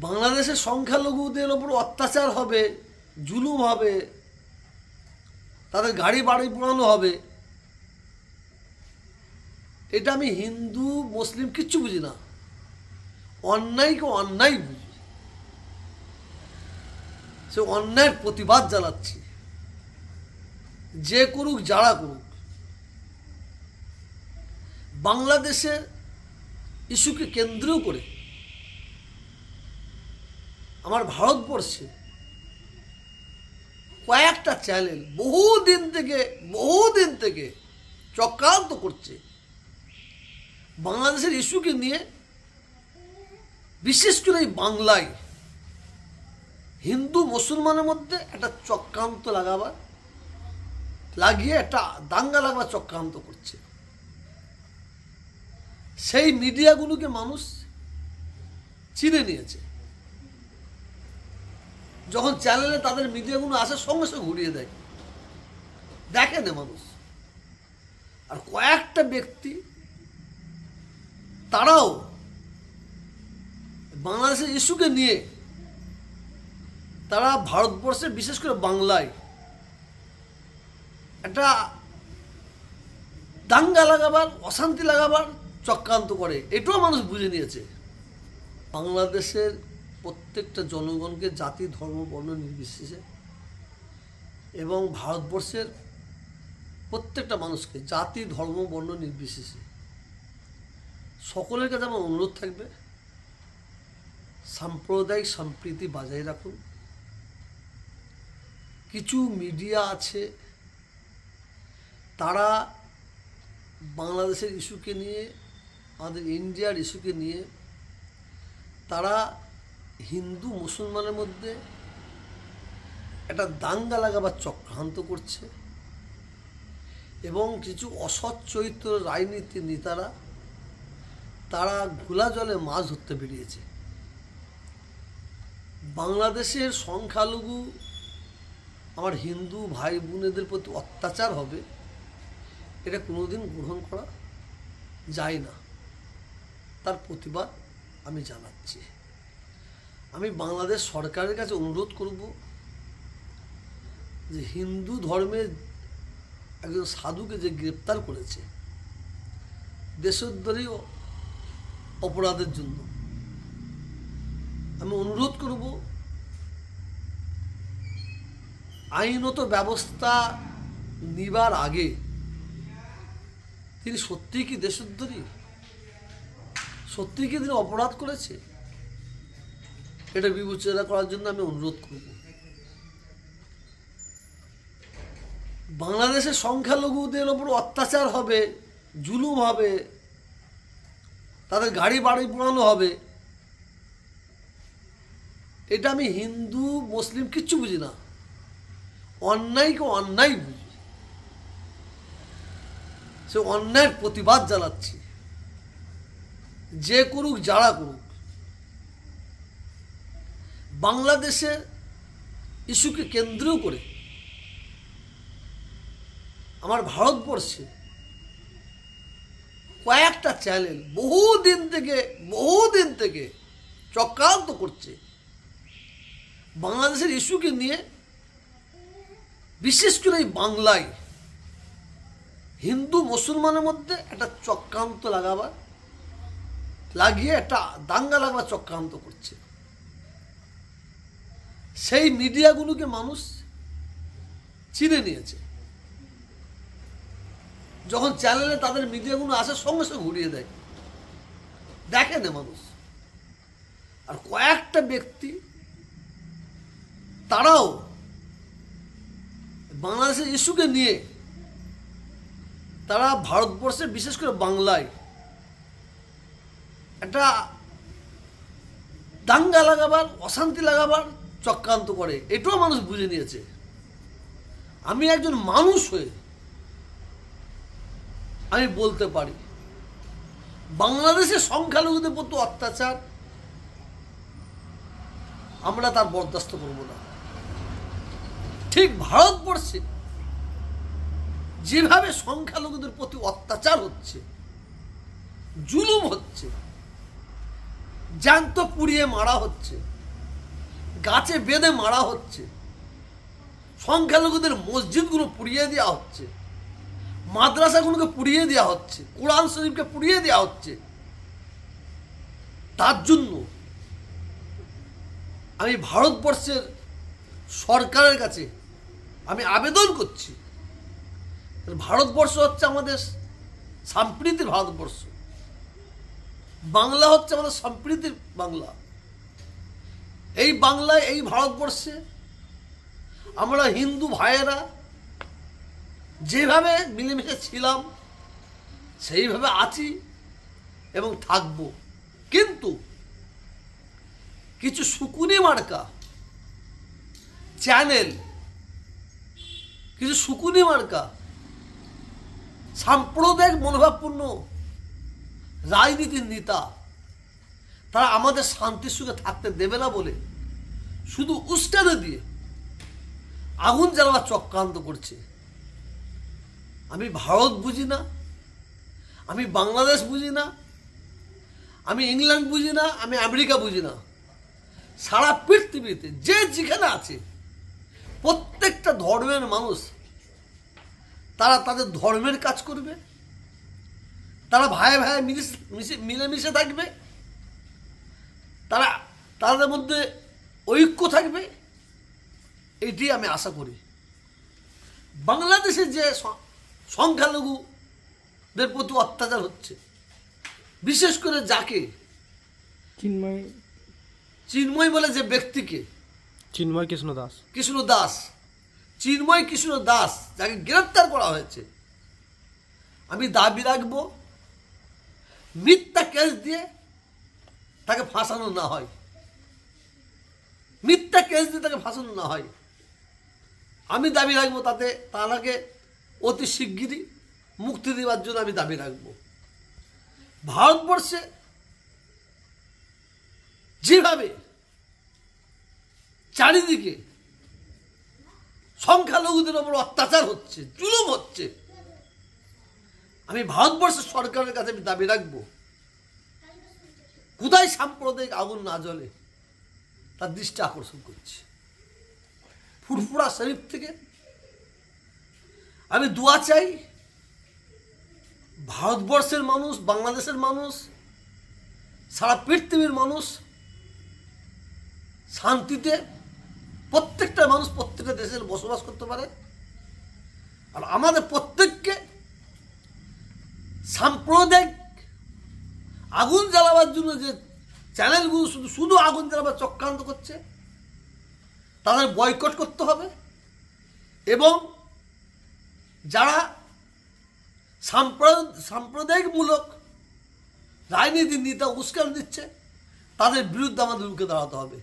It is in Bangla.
বাংলাদেশের সংখ্যালঘুদের ওপর অত্যাচার হবে, জুলুম হবে, তাদের গাড়ি বাড়ি পোড়ানো হবে, এটা আমি হিন্দু মুসলিম কিচ্ছু বুঝি না। অন্যায়কে অন্যায় বুঝি, সে অন্যায়ের প্রতিবাদ জানাচ্ছি, যে করুক যারা করুক। বাংলাদেশের ইস্যুকে কেন্দ্র করে আমার ভারতবর্ষে কয়েকটা চ্যানেল বহুদিন থেকে চক্রান্ত করছে বাংলাদেশের ইস্যুকে নিয়ে, বিশেষ করে এই বাংলায় হিন্দু মুসলমানের মধ্যে একটা চক্রান্ত লাগিয়ে একটা দাঙ্গা লাগাবার চক্রান্ত করছে। সেই মিডিয়াগুলোকে মানুষ চিনে নিয়েছে। যখন চ্যানেলে তাদের মিডিয়াগুলো আসে সঙ্গে সঙ্গে ঘুরিয়ে দেয়, দেখে না মানুষ। আর কয়েকটা ব্যক্তি তারাও বাংলাদেশের ইস্যুকে নিয়ে তারা ভারতবর্ষে বিশেষ করে বাংলায় একটা দাঙ্গা লাগাবার, অশান্তি লাগাবার চক্রান্ত করে, এটাও মানুষ বুঝে নিয়েছে। বাংলাদেশের প্রত্যেকটা জনগণকে জাতি ধর্ম বর্ণ নির্বিশেষে এবং ভারতবর্ষের প্রত্যেকটা মানুষকে জাতি ধর্ম বর্ণ নির্বিশেষে সকলের কাছে আমার অনুরোধ থাকবে, সাম্প্রদায়িক সম্প্রীতি বজায় রাখুন। কিছু মিডিয়া আছে তারা বাংলাদেশের ইস্যুকে নিয়ে, আমাদের ইন্ডিয়ার ইস্যুকে নিয়ে তারা হিন্দু মুসলমানের মধ্যে একটা দাঙ্গা লাগাবার চক্রান্ত করছে এবং কিছু অসৎ চরিত্র রাজনীতির নেতারা তারা ঘোলা জলে মাছ ধরতে বেরিয়েছে। বাংলাদেশের সংখ্যালঘু আমার হিন্দু ভাই বোনেদের প্রতি অত্যাচার হবে, এটা কোনোদিন গ্রহণ করা যায় না। তার প্রতিবাদ আমি জানাচ্ছি। আমি বাংলাদেশ সরকারের কাছে অনুরোধ করব যে হিন্দু ধর্মের একজন সাধুকে যে গ্রেপ্তার করেছে দেশদ্রোহী অপরাধের জন্য, আমি অনুরোধ করব আইনত ব্যবস্থা নিবার আগে তিনি সত্যিই কি দেশদ্রোহী, সত্যিই কি তিনি অপরাধ করেছে, এটা বিবেচনা করার জন্য আমি অনুরোধ করব। বাংলাদেশের সংখ্যালঘুদের ওপর অত্যাচার হবে, জুলুম হবে, তাদের গাড়ি বাড়ি পোড়ানো হবে, এটা আমি হিন্দু মুসলিম কিচ্ছু বুঝি না। অন্যায়কে অন্যায় বুঝি, সে অন্যায়ের প্রতিবাদ জানাচ্ছি, যে করুক যারা করুক। বাংলাদেশের ইস্যুকে কেন্দ্র করে আমার ভারতবর্ষে কয়েকটা চ্যানেল বহুদিন থেকে চক্রান্ত করছে বাংলাদেশের ইস্যুকে নিয়ে, বিশেষ করে এই বাংলায় হিন্দু মুসলমানের মধ্যে একটা চক্রান্ত লাগিয়ে একটা দাঙ্গা লাগাবার চক্রান্ত করছে। সেই মিডিয়াগুলোকে মানুষ চিনে নিয়েছে। যখন চ্যানেলে তাদের মিডিয়াগুলো আসে সঙ্গে সঙ্গে ঘুরিয়ে দেয়, দেখে না মানুষ। আর কয়েকটা ব্যক্তি তারাও বাংলাদেশের ইস্যুকে নিয়ে তারা ভারতবর্ষে বিশেষ করে বাংলায় একটা দাঙ্গা লাগাবার, অশান্তি লাগাবার চক্রান্ত করে, এটাও মানুষ বুঝে নিয়েছে। আমি একজন মানুষ হয়ে আমি বলতে পারি, বাংলাদেশের সংখ্যালঘুদের প্রতি অত্যাচার আমরা তার বরদাস্ত করব না। ঠিক ভারতবর্ষে যেভাবে সংখ্যালঘুদের প্রতি অত্যাচার হচ্ছে, জুলুম হচ্ছে, জ্যান্ত পুড়িয়ে মারা হচ্ছে, গাছে বেঁধে মারা হচ্ছে, সংখ্যালঘুদের মসজিদগুলো পুড়িয়ে দেওয়া হচ্ছে, মাদ্রাসাগুলোকে পুড়িয়ে দেওয়া হচ্ছে, কোরআন শরীফকে পুড়িয়ে দেওয়া হচ্ছে। তার জন্য আমি ভারতবর্ষের সরকারের কাছে আমি আবেদন করছি, ভারতবর্ষ হচ্ছে আমাদের সম্প্রীতির ভারতবর্ষ, বাংলা হচ্ছে আমাদের সম্প্রীতির বাংলা। এই বাংলায়, এই ভারতবর্ষে আমরা হিন্দু ভাইয়েরা যেভাবে মিলেমিশে ছিলাম সেইভাবে আছি এবং থাকব। কিন্তু কিছু শুকুনি মার্কা চ্যানেল, কিছু শুকুনি মার্কা সাম্প্রদায়িক মনোভাবপূর্ণ রাজনীতির নেতা, তারা আমাদের শান্তির সুখে থাকতে দেবে না বলে শুধু উস্কানি দিয়ে আগুন জ্বালাবার চক্রান্ত করছে। আমি ভারত বুঝি না, আমি বাংলাদেশ বুঝি না, আমি ইংল্যান্ড বুঝি না, আমি আমেরিকা বুঝি না। সারা পৃথিবীতে যে যেখানে আছে প্রত্যেকটা ধর্মের মানুষ তারা তাদের ধর্মের কাজ করবে, তারা ভাই ভাই মিলেমিশে থাকবে, তারা তাদের মধ্যে ঐক্য থাকবে, এটি আমি আশা করি। বাংলাদেশে যে সংখ্যালঘুদের প্রতি অত্যাচার হচ্ছে, বিশেষ করে যাকে চিন্ময় বলে যে ব্যক্তিকে, চিন্ময় কৃষ্ণ দাস যাকে গ্রেফতার করা হয়েছে, আমি দাবি রাখব মিথ্যা কেস দিয়ে তাকে ফাঁসানো না হয়, মিথ্যা কেস দিয়ে তাকে ফাঁসানো না হয়। আমি দাবি রাখবো তাকে অতি শিগগিরই মুক্তি দেওয়ার জন্য আমি দাবি রাখবো। ভারতবর্ষে যেভাবে চারিদিকে সংখ্যালঘুদের ওপর অত্যাচার হচ্ছে, জুলুম হচ্ছে, আমি ভারতবর্ষের সরকারের কাছে আমি দাবি রাখবো কোথায় সাম্প্রদায়িক আগুন না জ্বলে তার দৃষ্টি আকর্ষণ করছি। ফুরফুরা শরীফ থেকে আমি দোয়া চাই, ভারতবর্ষের মানুষ, বাংলাদেশের মানুষ, সারা পৃথিবীর মানুষ শান্তিতে প্রত্যেকটা মানুষ প্রত্যেকটা দেশের বসবাস করতে পারে। আর আমাদের প্রত্যেককে সাম্প্রদায়িক আগুন জ্বালাবার জন্য যে চ্যানেলগুলো শুধু আগুন জ্বালাবার চক্রান্ত করছে তাদের বয়কট করতে হবে, এবং যারা সাম্প্রদায়িকমূলক রাজনীতির নেতা উস্কানি দিচ্ছে তাদের বিরুদ্ধে আমাদের রুখে দাঁড়াতে হবে।